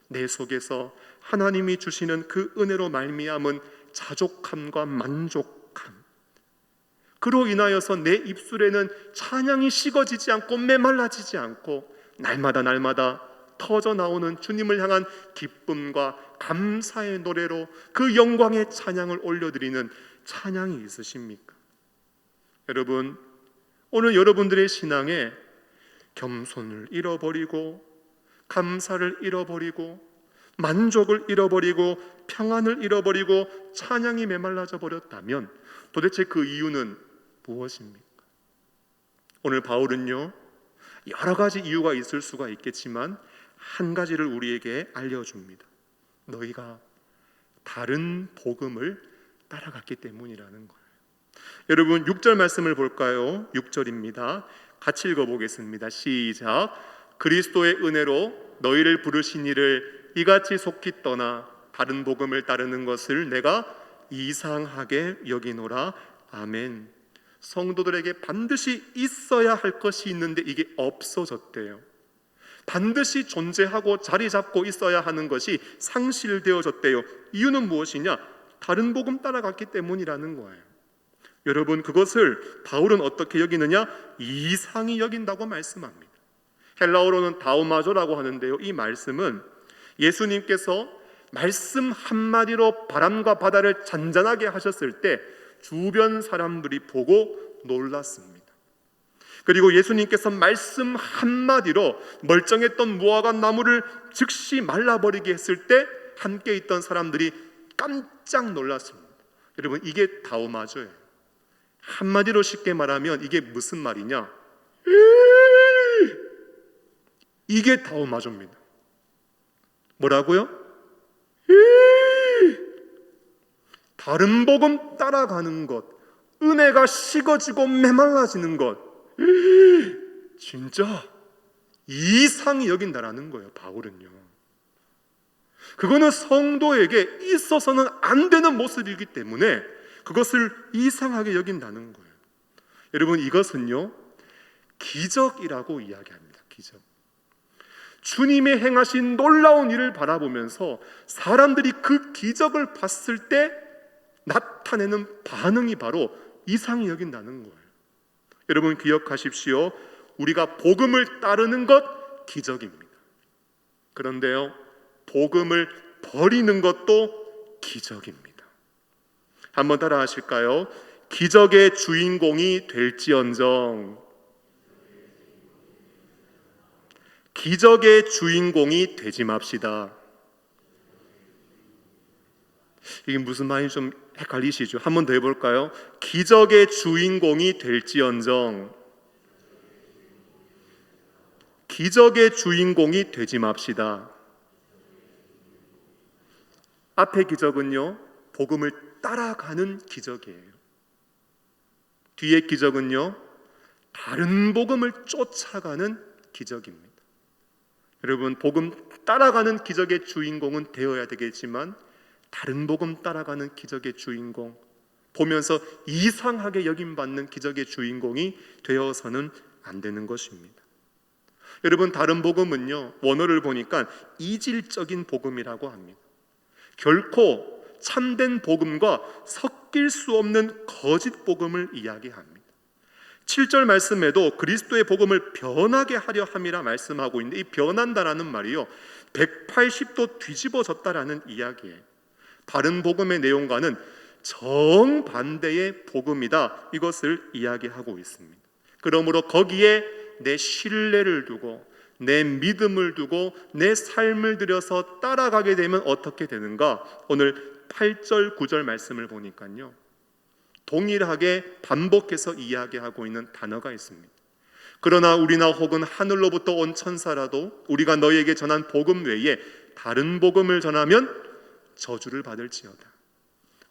S1: 내 속에서 하나님이 주시는 그 은혜로 말미암은 자족함과 만족함, 그로 인하여서 내 입술에는 찬양이 식어지지 않고 메말라지지 않고 날마다 터져 나오는 주님을 향한 기쁨과 감사의 노래로 그 영광의 찬양을 올려드리는 찬양이 있으십니까? 여러분, 오늘 여러분들의 신앙에 겸손을 잃어버리고 감사를 잃어버리고 만족을 잃어버리고 평안을 잃어버리고 찬양이 메말라져 버렸다면 도대체 그 이유는 무엇입니까? 오늘 바울은요, 여러 가지 이유가 있을 수가 있겠지만 한 가지를 우리에게 알려줍니다. 너희가 다른 복음을 따라갔기 때문이라는 거예요. 여러분, 6절 말씀을 볼까요? 6절입니다. 같이 읽어보겠습니다. 시작. 그리스도의 은혜로 너희를 부르신 이를 이같이 속히 떠나 다른 복음을 따르는 것을 내가 이상하게 여기노라. 아멘. 성도들에게 반드시 있어야 할 것이 있는데 이게 없어졌대요. 반드시 존재하고 자리 잡고 있어야 하는 것이 상실되어졌대요. 이유는 무엇이냐? 다른 복음 따라갔기 때문이라는 거예요. 여러분, 그것을 바울은 어떻게 여기느냐? 이상히 여긴다고 말씀합니다. 헬라어로는 다우마조라고 하는데요, 이 말씀은 예수님께서 말씀 한마디로 바람과 바다를 잔잔하게 하셨을 때 주변 사람들이 보고 놀랐습니다. 그리고 예수님께서 말씀 한마디로 멀쩡했던 무화과 나무를 즉시 말라버리게 했을 때 함께 있던 사람들이 깜짝 놀랐습니다. 여러분, 이게 다우마조예요. 한마디로 쉽게 말하면 이게 무슨 말이냐? 이게 다우마조입니다. 뭐라고요? 다른 복음 따라가는 것, 은혜가 식어지고 메말라지는 것, 진짜 이상히 여긴다라는 거예요, 바울은요. 그거는 성도에게 있어서는 안 되는 모습이기 때문에 그것을 이상하게 여긴다는 거예요. 여러분, 이것은요 기적이라고 이야기합니다. 기적. 주님의 행하신 놀라운 일을 바라보면서 사람들이 그 기적을 봤을 때 나타내는 반응이 바로 이상히 여긴다는 거예요. 여러분, 기억하십시오. 우리가 복음을 따르는 것 기적입니다. 그런데요, 복음을 버리는 것도 기적입니다. 한번 따라 하실까요? 기적의 주인공이 될지언정. 기적의 주인공이 되지 맙시다. 이게 무슨 말인지 좀 헷갈리시죠? 한 번 더 해볼까요? 기적의 주인공이 될지언정. 기적의 주인공이 되지 맙시다. 앞의 기적은요, 복음을 따라가는 기적이에요. 뒤의 기적은요, 다른 복음을 쫓아가는 기적입니다. 여러분, 복음 따라가는 기적의 주인공은 되어야 되겠지만 다른 복음 따라가는 기적의 주인공, 보면서 이상하게 여김받는 기적의 주인공이 되어서는 안 되는 것입니다. 여러분, 다른 복음은요, 원어를 보니까 이질적인 복음이라고 합니다. 결코 참된 복음과 섞일 수 없는 거짓 복음을 이야기합니다. 7절 말씀에도 그리스도의 복음을 변하게 하려 함이라 말씀하고 있는데, 이 변한다라는 말이요 180도 뒤집어졌다라는 이야기예요. 바른 복음의 내용과는 정반대의 복음이다, 이것을 이야기하고 있습니다. 그러므로 거기에 내 신뢰를 두고 내 믿음을 두고 내 삶을 들여서 따라가게 되면 어떻게 되는가? 오늘 8절 9절 말씀을 보니까요 동일하게 반복해서 이야기하고 있는 단어가 있습니다. 그러나 우리나 혹은 하늘로부터 온 천사라도 우리가 너희에게 전한 복음 외에 다른 복음을 전하면 저주를 받을지어다.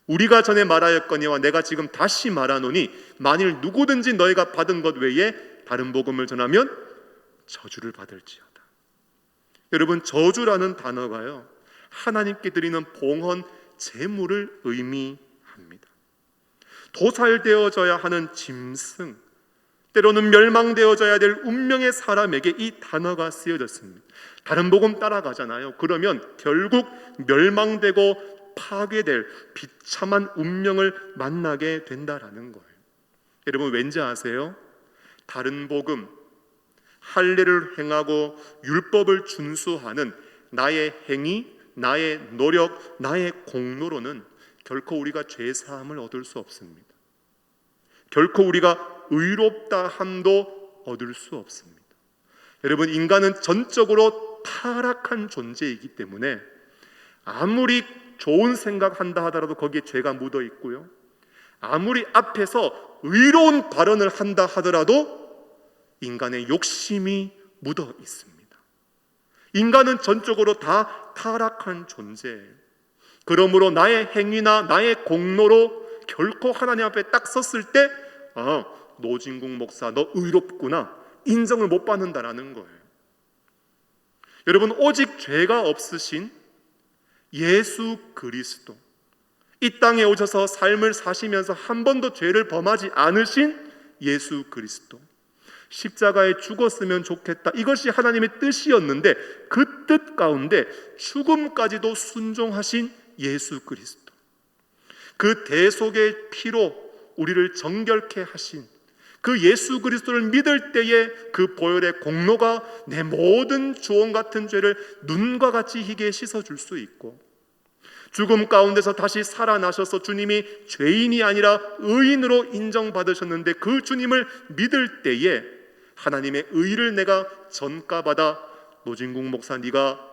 S1: 우리가 전에 말하였거니와 내가 지금 다시 말하노니 만일 누구든지 너희가 받은 것 외에 다른 복음을 전하면 저주를 받을지어다. 여러분, 저주라는 단어가요 하나님께 드리는 봉헌 제물을 의미합니다. 도살되어져야 하는 짐승, 때로는 멸망되어져야 될 운명의 사람에게 이 단어가 쓰여졌습니다. 다른 복음 따라가잖아요. 그러면 결국 멸망되고 파괴될 비참한 운명을 만나게 된다라는 거예요. 여러분, 왠지 아세요? 다른 복음, 할례를 행하고 율법을 준수하는 나의 행위, 나의 노력, 나의 공로로는 결코 우리가 죄 사함을 얻을 수 없습니다. 결코 우리가 의롭다 함도 얻을 수 없습니다. 여러분, 인간은 전적으로 타락한 존재이기 때문에 아무리 좋은 생각한다 하더라도 거기에 죄가 묻어 있고요, 아무리 앞에서 의로운 발언을 한다 하더라도 인간의 욕심이 묻어 있습니다. 인간은 전적으로 다 타락한 존재예요. 그러므로 나의 행위나 나의 공로로 결코 하나님 앞에 딱 섰을 때 노진국 목사 너 의롭구나 인정을 못 받는다라는 거예요. 여러분, 오직 죄가 없으신 예수 그리스도, 이 땅에 오셔서 삶을 사시면서 한 번도 죄를 범하지 않으신 예수 그리스도, 십자가에 죽었으면 좋겠다, 이것이 하나님의 뜻이었는데 그 뜻 가운데 죽음까지도 순종하신 예수 그리스도, 그 대속의 피로 우리를 정결케 하신 그 예수 그리스도를 믿을 때에 그 보혈의 공로가 내 모든 주홍 같은 죄를 눈과 같이 희게 씻어줄 수 있고, 죽음 가운데서 다시 살아나셔서 주님이 죄인이 아니라 의인으로 인정받으셨는데 그 주님을 믿을 때에 하나님의 의를 내가 전가받아 노진국 목사, 네가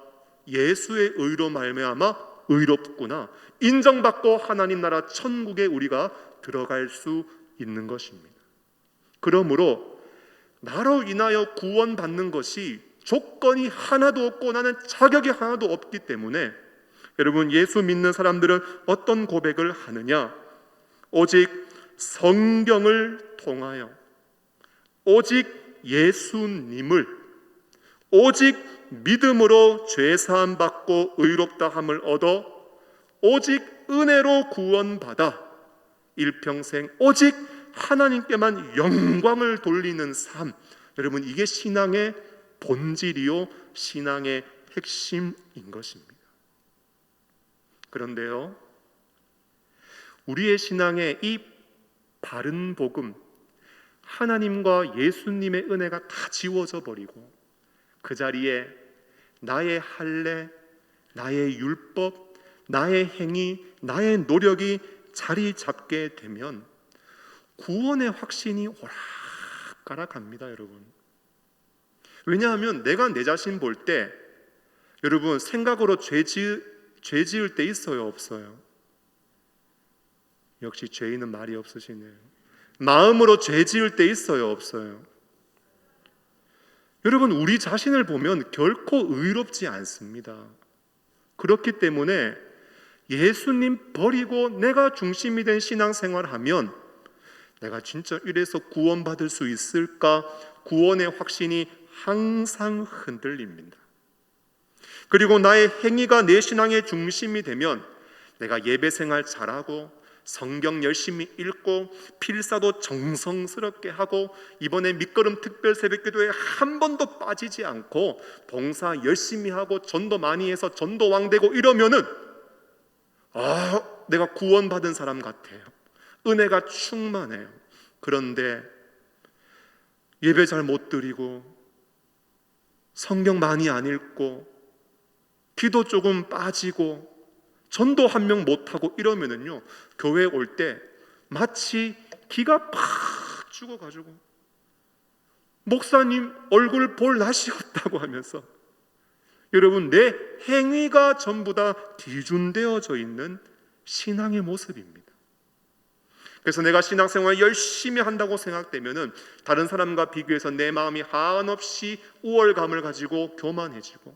S1: 예수의 의로 말미암아 의롭구나, 인정받고 하나님 나라 천국에 우리가 들어갈 수 있는 것입니다. 그러므로 나로 인하여 구원받는 것이 조건이 하나도 없고 나는 자격이 하나도 없기 때문에, 여러분, 예수 믿는 사람들은 어떤 고백을 하느냐? 오직 성경을 통하여, 오직 예수님을, 오직 믿음으로 죄사함 받고 의롭다함을 얻어 오직 은혜로 구원받아 일평생 오직 하나님께만 영광을 돌리는 삶, 여러분, 이게 신앙의 본질이요 신앙의 핵심인 것입니다. 그런데요, 우리의 신앙의 이 바른 복음, 하나님과 예수님의 은혜가 다 지워져 버리고 그 자리에 나의 할례, 나의 율법, 나의 행위, 나의 노력이 자리 잡게 되면 구원의 확신이 오락가락합니다, 여러분. 왜냐하면 내가 내 자신 볼 때, 여러분, 생각으로 죄 지을 때 있어요, 없어요? 역시 죄인은 말이 없으시네요. 마음으로 죄 지을 때 있어요, 없어요? 여러분, 우리 자신을 보면 결코 의롭지 않습니다. 그렇기 때문에 예수님 버리고 내가 중심이 된 신앙생활하면 내가 진짜 이래서 구원받을 수 있을까? 구원의 확신이 항상 흔들립니다. 그리고 나의 행위가 내 신앙의 중심이 되면 내가 예배생활 잘하고 성경 열심히 읽고 필사도 정성스럽게 하고 이번에 밑거름 특별 새벽기도에 한 번도 빠지지 않고 봉사 열심히 하고 전도 많이 해서 전도왕 되고 이러면은 내가 구원받은 사람 같아요. 은혜가 충만해요. 그런데 예배 잘 못 드리고 성경 많이 안 읽고 기도 조금 빠지고 전도 한 명 못하고 이러면은요, 교회 올 때 마치 기가 팍 죽어가지고 목사님 얼굴 볼 낯이 없다고 하면서, 여러분, 내 행위가 전부 다 뒤준되어져 있는 신앙의 모습입니다. 그래서 내가 신앙생활 열심히 한다고 생각되면은 다른 사람과 비교해서 내 마음이 한없이 우월감을 가지고 교만해지고,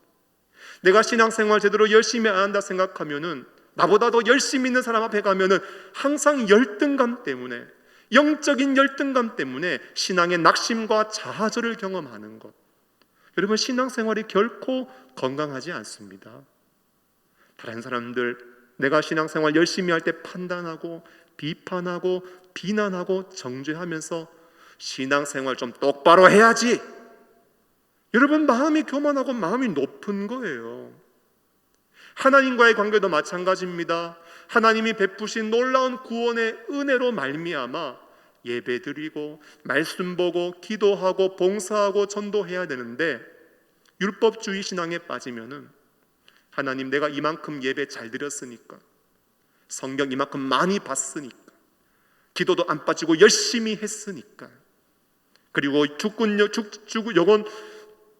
S1: 내가 신앙생활 제대로 열심히 안 한다 생각하면은 나보다 더 열심히 있는 사람 앞에 가면은 항상 열등감 때문에, 영적인 열등감 때문에 신앙의 낙심과 자하절을 경험하는 것, 여러분, 신앙생활이 결코 건강하지 않습니다. 다른 사람들, 내가 신앙생활 열심히 할 때 판단하고 비판하고 비난하고 정죄하면서 신앙생활 좀 똑바로 해야지, 여러분, 마음이 교만하고 마음이 높은 거예요. 하나님과의 관계도 마찬가지입니다. 하나님이 베푸신 놀라운 구원의 은혜로 말미암아 예배드리고 말씀 보고 기도하고 봉사하고 전도해야 되는데, 율법주의 신앙에 빠지면은 하나님, 내가 이만큼 예배 잘 드렸으니까, 성경 이만큼 많이 봤으니까, 기도도 안 빠지고 열심히 했으니까, 그리고 영혼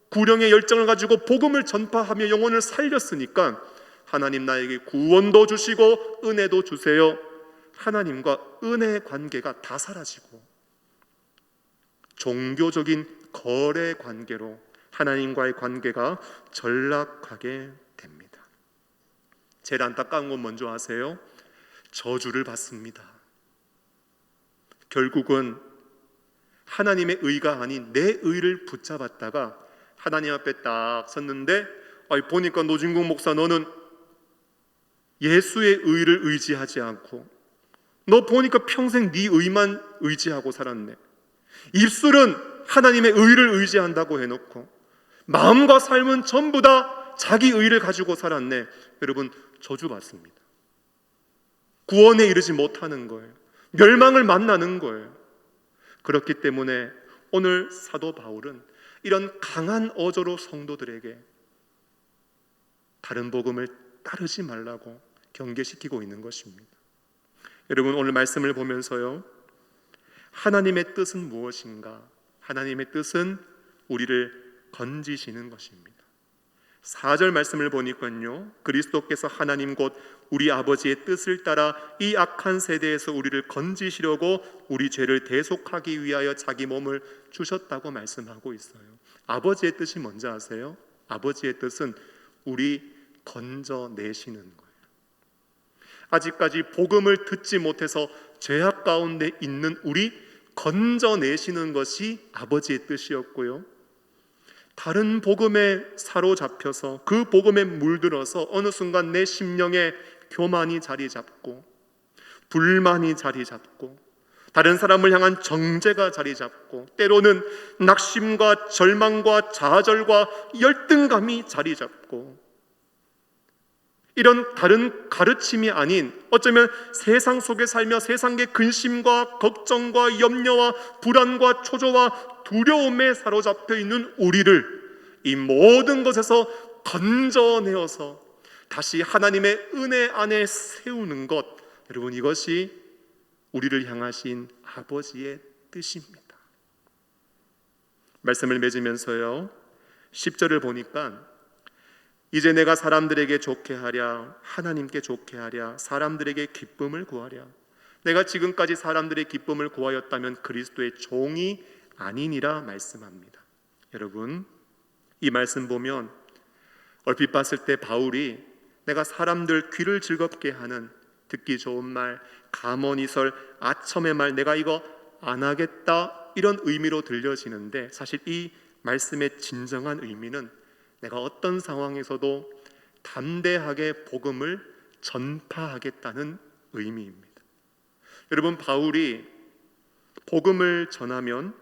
S1: 구령의 열정을 가지고 복음을 전파하며 영혼을 살렸으니까 하나님, 나에게 구원도 주시고 은혜도 주세요. 하나님과 은혜의 관계가 다 사라지고 종교적인 거래 관계로 하나님과의 관계가 전락하게 됩니다. 제일 안타까운 건 뭔지 아세요? 저주를 받습니다. 결국은 하나님의 의가 아닌 내 의를 붙잡았다가 하나님 앞에 딱 섰는데, 보니까 노진국 목사, 너는 예수의 의를 의지하지 않고, 너 보니까 평생 네 의만 의지하고 살았네. 입술은 하나님의 의를 의지한다고 해놓고 마음과 삶은 전부 다 자기 의를 가지고 살았네. 여러분, 저주받습니다. 구원에 이르지 못하는 거예요. 멸망을 만나는 거예요. 그렇기 때문에 오늘 사도 바울은 이런 강한 어조로 성도들에게 다른 복음을 따르지 말라고 경계시키고 있는 것입니다. 여러분, 오늘 말씀을 보면서요, 하나님의 뜻은 무엇인가? 하나님의 뜻은 우리를 건지시는 것입니다. 4절 말씀을 보니까요, 그리스도께서 하나님 곧 우리 아버지의 뜻을 따라 이 악한 세대에서 우리를 건지시려고 우리 죄를 대속하기 위하여 자기 몸을 주셨다고 말씀하고 있어요. 아버지의 뜻이 뭔지 아세요? 아버지의 뜻은 우리 건져내시는 거예요. 아직까지 복음을 듣지 못해서 죄악 가운데 있는 우리 건져내시는 것이 아버지의 뜻이었고요, 다른 복음에 사로잡혀서 그 복음에 물들어서 어느 순간 내 심령에 교만이 자리 잡고 불만이 자리 잡고 다른 사람을 향한 정죄가 자리 잡고 때로는 낙심과 절망과 좌절과 열등감이 자리 잡고 이런 다른 가르침이 아닌 어쩌면 세상 속에 살며 세상의 근심과 걱정과 염려와 불안과 초조와 두려움에 사로잡혀 있는 우리를 이 모든 것에서 건져내어서 다시 하나님의 은혜 안에 세우는 것, 여러분, 이것이 우리를 향하신 아버지의 뜻입니다. 말씀을 맺으면서요, 10절을 보니까 이제 내가 사람들에게 좋게 하랴, 하나님께 좋게 하랴, 사람들에게 기쁨을 구하랴. 내가 지금까지 사람들의 기쁨을 구하였다면 그리스도의 종이 아니니라 말씀합니다. 여러분, 이 말씀 보면 얼핏 봤을 때 바울이 내가 사람들 귀를 즐겁게 하는 듣기 좋은 말, 감언이설, 아첨의 말, 내가 이거 안 하겠다, 이런 의미로 들려지는데 사실 이 말씀의 진정한 의미는 내가 어떤 상황에서도 담대하게 복음을 전파하겠다는 의미입니다. 여러분, 바울이 복음을 전하면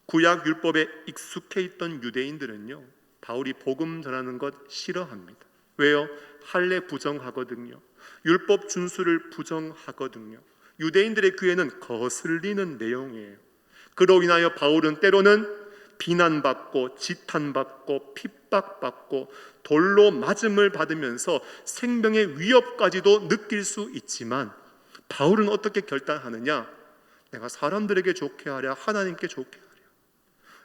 S1: 구약 율법에 익숙해 있던 유대인들은요, 바울이 복음 전하는 것 싫어합니다. 왜요? 할례 부정하거든요. 율법 준수를 부정하거든요. 유대인들의 귀에는 거슬리는 내용이에요. 그로 인하여 바울은 때로는 비난받고 지탄받고 핍박받고 돌로 맞음을 받으면서 생명의 위협까지도 느낄 수 있지만 바울은 어떻게 결단하느냐? 내가 사람들에게 좋게 하랴, 하나님께 좋게 하랴.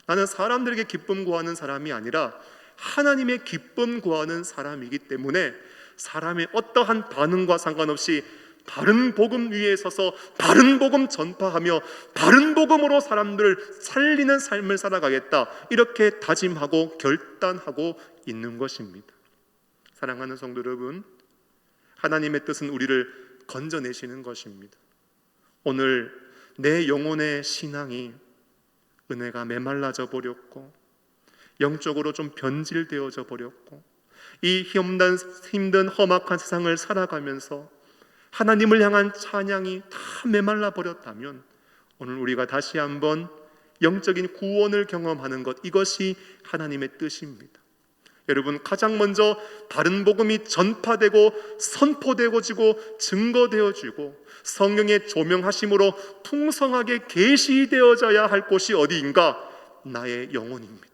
S1: 나는 사람들에게 기쁨 구하는 사람이 아니라 하나님의 기쁨 구하는 사람이기 때문에 사람의 어떠한 반응과 상관없이 바른 복음 위에 서서 바른 복음 전파하며 바른 복음으로 사람들을 살리는 삶을 살아가겠다, 이렇게 다짐하고 결단하고 있는 것입니다. 사랑하는 성도 여러분, 하나님의 뜻은 우리를 건져내시는 것입니다. 오늘 내 영혼의 신앙이 은혜가 메말라져 버렸고 영적으로 좀 변질되어져 버렸고 이 힘든 험악한 세상을 살아가면서 하나님을 향한 찬양이 다 메말라 버렸다면 오늘 우리가 다시 한번 영적인 구원을 경험하는 것, 이것이 하나님의 뜻입니다. 여러분, 가장 먼저 바른 복음이 전파되고 선포되어지고 증거되어지고 성령의 조명하심으로 풍성하게 계시되어져야 할 곳이 어디인가? 나의 영혼입니다.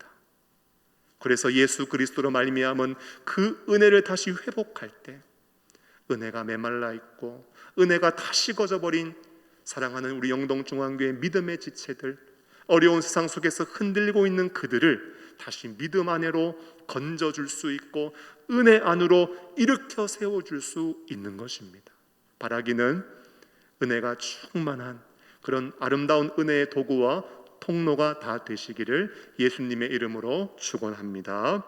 S1: 그래서 예수 그리스도로 말미암은 그 은혜를 다시 회복할 때 은혜가 메말라 있고 은혜가 다 식어져 버린 사랑하는 우리 영동중앙교회 믿음의 지체들, 어려운 세상 속에서 흔들리고 있는 그들을 다시 믿음 안으로 건져줄 수 있고 은혜 안으로 일으켜 세워줄 수 있는 것입니다. 바라기는 은혜가 충만한 그런 아름다운 은혜의 도구와 통로가 다 되시기를 예수님의 이름으로 축원합니다.